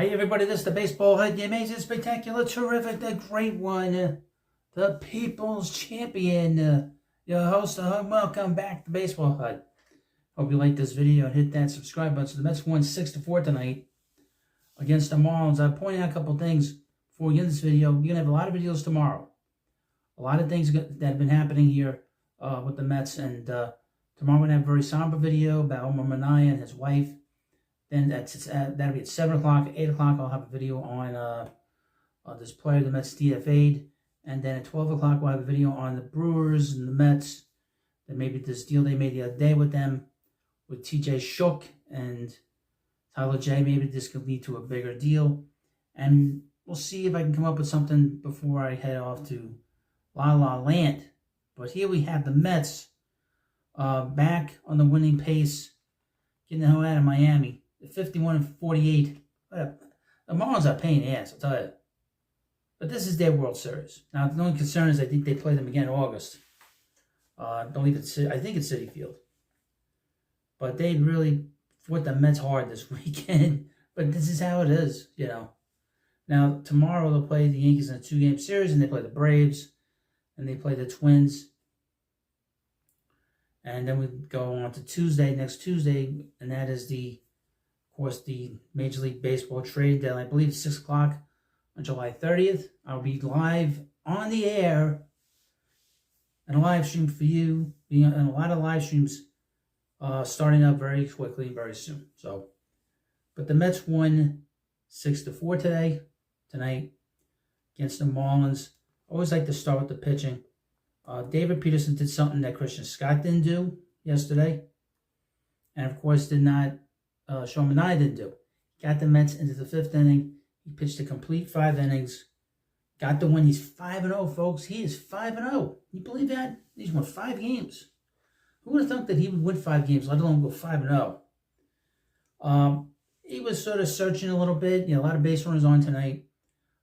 Hi everybody, this is the Baseball Head, the amazing, spectacular, terrific, the great one, the People's Champion, your host, welcome back to Baseball Head. Hope you like this video and hit that subscribe button. So the Mets won 6-4 tonight against the Marlins. I'm pointing out a couple things before we get into this video. You're going to have a lot of videos tomorrow. A lot of things that have been happening here with the Mets. And tomorrow we're going to have a very somber video about Omar Minaya and his wife. Then that'll be at 7 o'clock. At 8 o'clock, I'll have a video on this player the Mets DFA'd. And then at 12 o'clock, we'll have a video on the Brewers and the Mets. Then maybe this deal they made the other day with them, with TJ Shook and Tyler J. Maybe this could lead to a bigger deal. And we'll see if I can come up with something before I head off to La La Land. But here we have the Mets back on the winning pace, getting the hell out of Miami. 51-48. The Marlins are a pain in the ass, I'll tell you. But this is their World Series. Now, the only concern is I think they play them again in August. I think it's Citi Field. But they really fought the Mets hard this weekend. But this is how it is, you know. Now, tomorrow they'll play the Yankees in a 2-game series, and they play the Braves, and they play the Twins. And then we go on to next Tuesday, and that is the Major League Baseball trade deadline. I believe it's 6 o'clock on July 30th. I'll be live on the air and a live stream for you. And a lot of live streams starting up very quickly and very soon. But the Mets won 6-4 tonight against the Marlins. I always like to start with the pitching. David Peterson did something that Christian Scott didn't do yesterday. And of course Sean Minaya didn't do. Got the Mets into the 5th inning. He pitched a complete 5 innings. Got the win. He's 5-0, folks. He is 5-0. You believe that? He's won 5 games. Who would have thought that he would win 5 games, let alone go 5-0? He was sort of searching a little bit. You know, a lot of base runners on tonight.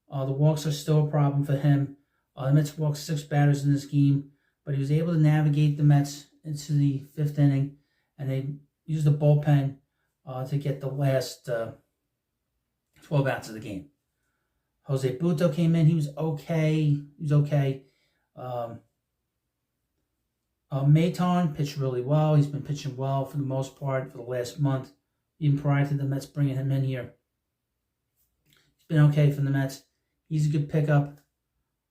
The walks are still a problem for him. The Mets walked 6 batters in this game, but he was able to navigate the Mets into the 5th inning, and they used the bullpen to get the last 12 outs of the game. Jose Butto came in. He was okay. Maton pitched really well. He's been pitching well for the most part for the last month, even prior to the Mets bringing him in here. He's been okay for the Mets. He's a good pickup.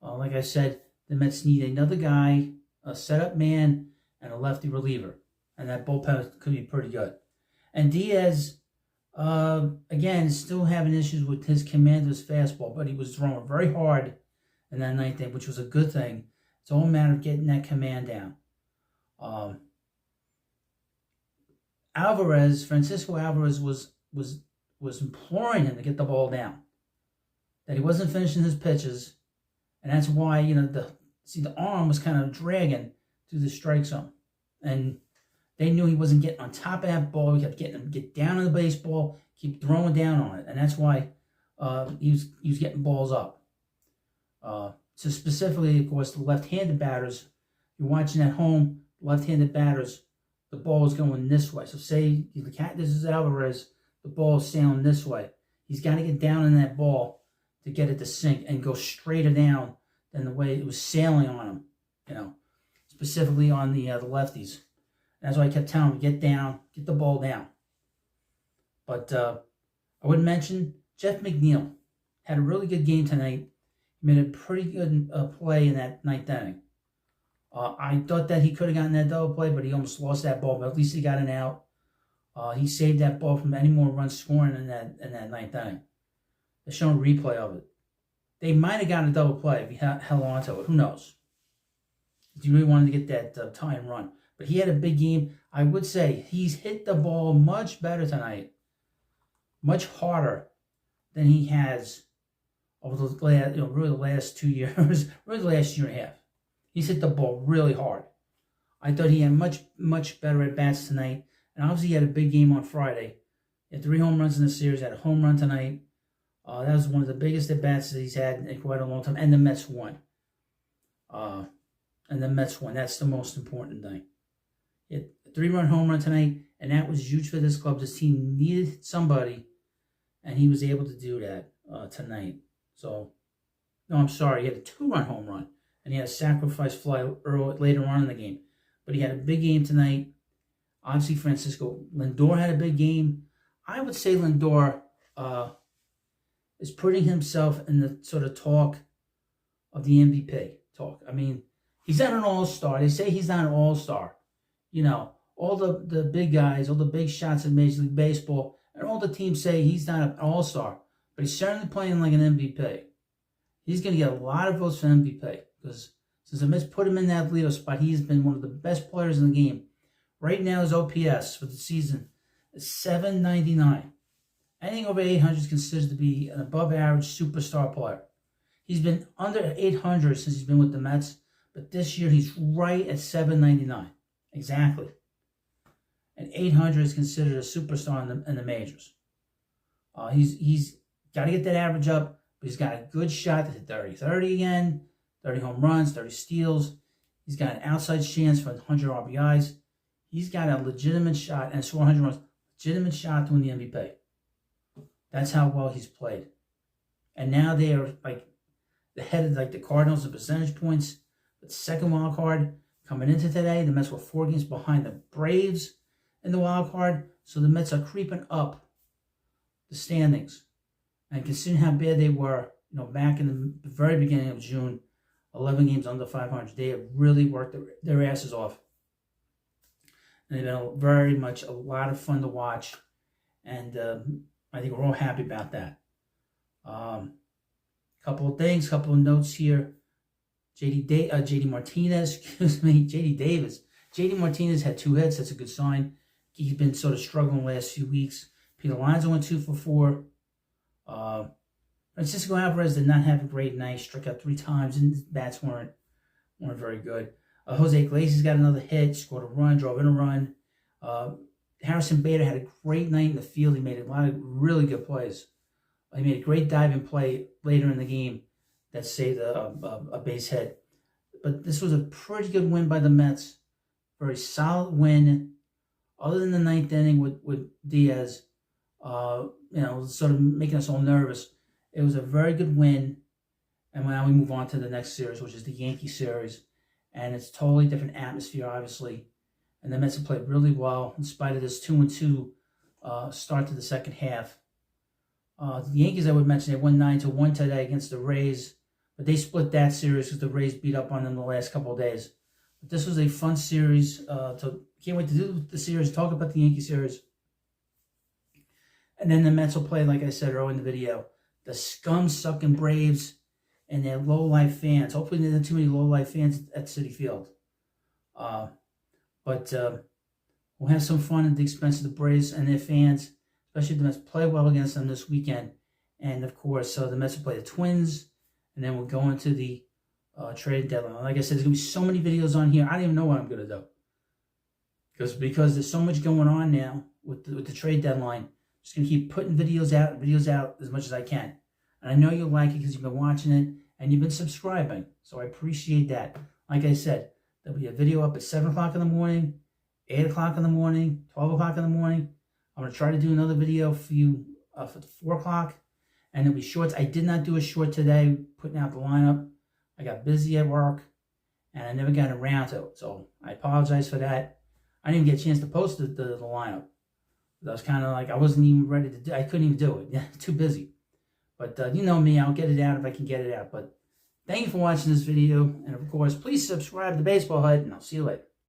Like I said, the Mets need another guy, a setup man, and a lefty reliever. And that bullpen could be pretty good. And Diaz, again, still having issues with his command of his fastball, but he was throwing very hard in that 9th inning, which was a good thing. It's all a matter of getting that command down. Francisco Alvarez was imploring him to get the ball down. That he wasn't finishing his pitches, and that's why, you know, the arm was kind of dragging through the strike zone. And they knew he wasn't getting on top of that ball. He kept getting him to get down on the baseball, keep throwing down on it. And that's why he was getting balls up. So specifically, of course, the left-handed batters, you're watching at home, left-handed batters, the ball is going this way. So say this is Alvarez, the ball is sailing this way. He's got to get down in that ball to get it to sink and go straighter down than the way it was sailing on him, you know, specifically on the lefties. That's why I kept telling him, get down, get the ball down. But I would mention Jeff McNeil had a really good game tonight. He made a pretty good play in that 9th inning. I thought that he could have gotten that double play, but he almost lost that ball. But at least he got an out. He saved that ball from any more runs scoring in that 9th inning. They're showing a replay of it. They might have gotten a double play if he held on to it. Who knows? If you really wanted to get that tie and run. But he had a big game. I would say he's hit the ball much better tonight. Much harder than he has over the last, really the last 2 years, really the last year and a half. He's hit the ball really hard. I thought he had much better at-bats tonight. And obviously he had a big game on Friday. He had 3 home runs in the series, had a home run tonight. That was one of the biggest at-bats that he's had in quite a long time. And the Mets won. That's the most important thing. He had a 3-run home run tonight, and that was huge for this club. This team needed somebody, and he was able to do that tonight. So, no, I'm sorry, he had a 2-run home run, and he had a sacrifice fly later on in the game. But he had a big game tonight. Obviously, Francisco Lindor had a big game. I would say Lindor is putting himself in the sort of talk of the MVP talk. I mean, he's not an all-star. They say he's not an all-star. You know, all the big guys, all the big shots in Major League Baseball, and all the teams say he's not an all-star. But he's certainly playing like an MVP. He's going to get a lot of votes for MVP because since the Mets put him in that leader spot, he's been one of the best players in the game. Right now, his OPS for the season is .799. Anything over 800 is considered to be an above-average superstar player. He's been under 800 since he's been with the Mets, but this year he's right at .799. Exactly. And 800 is considered a superstar in the majors. He's got to get that average up, but he's got a good shot to hit 30-30 again, 30 home runs, 30 steals. He's got an outside chance for 100 RBIs. He's got a legitimate shot, and 400 runs, legitimate shot to win the MVP. That's how well he's played. And now they are like the head of like the Cardinals in percentage points. But second wild card coming into today, the Mets were 4 games behind the Braves in the wild card. So the Mets are creeping up the standings. And considering how bad they were, you know, back in the very beginning of June, 11 games under 500, they have really worked their asses off. And they've been very much a lot of fun to watch. And I think we're all happy about that. Couple of things, couple of notes here. JD Martinez, JD Davis. JD Martinez had 2 hits. That's a good sign. He's been sort of struggling the last few weeks. Peter Alonso went 2 for 4. Francisco Alvarez did not have a great night. Struck out 3 times, and his bats weren't very good. Jose Iglesias got another hit, scored a run, drove in a run. Harrison Bader had a great night in the field. He made a lot of really good plays. He made a great diving play later in the game that saved a base hit. But this was a pretty good win by the Mets. Very solid win. Other than the 9th inning with Diaz, sort of making us all nervous. It was a very good win. And now we move on to the next series, which is the Yankee series. And it's a totally different atmosphere, obviously. And the Mets have played really well in spite of this 2-2 start to the second half. The Yankees, I would mention, they won 9-1 today against the Rays. But they split that series because the Rays beat up on them the last couple of days. But this was a fun series. Can't wait to do the series, talk about the Yankee series. And then the Mets will play, like I said earlier in the video, the scum-sucking Braves and their low-life fans. Hopefully there aren't too many low-life fans at Citi Field. But we'll have some fun at the expense of the Braves and their fans, especially if the Mets play well against them this weekend. And, of course, the Mets will play the Twins, and then we'll go into the trade deadline. Like I said, there's going to be so many videos on here. I don't even know what I'm going to do. Because there's so much going on now with the trade deadline. I'm just going to keep putting videos out as much as I can. And I know you'll like it because you've been watching it and you've been subscribing. So I appreciate that. Like I said, there'll be a video up at 7 o'clock in the morning, 8 o'clock in the morning, 12 o'clock in the morning. I'm going to try to do another video for you for 4 o'clock. And there'll be shorts. I did not do a short today, putting out the lineup. I got busy at work, and I never got around to it. So I apologize for that. I didn't even get a chance to post the lineup. I was kind of like, I wasn't even ready to do it. I couldn't even do it. Too busy. But you know me, I'll get it out if I can get it out. But thank you for watching this video. And of course, please subscribe to Baseball Hut, and I'll see you later.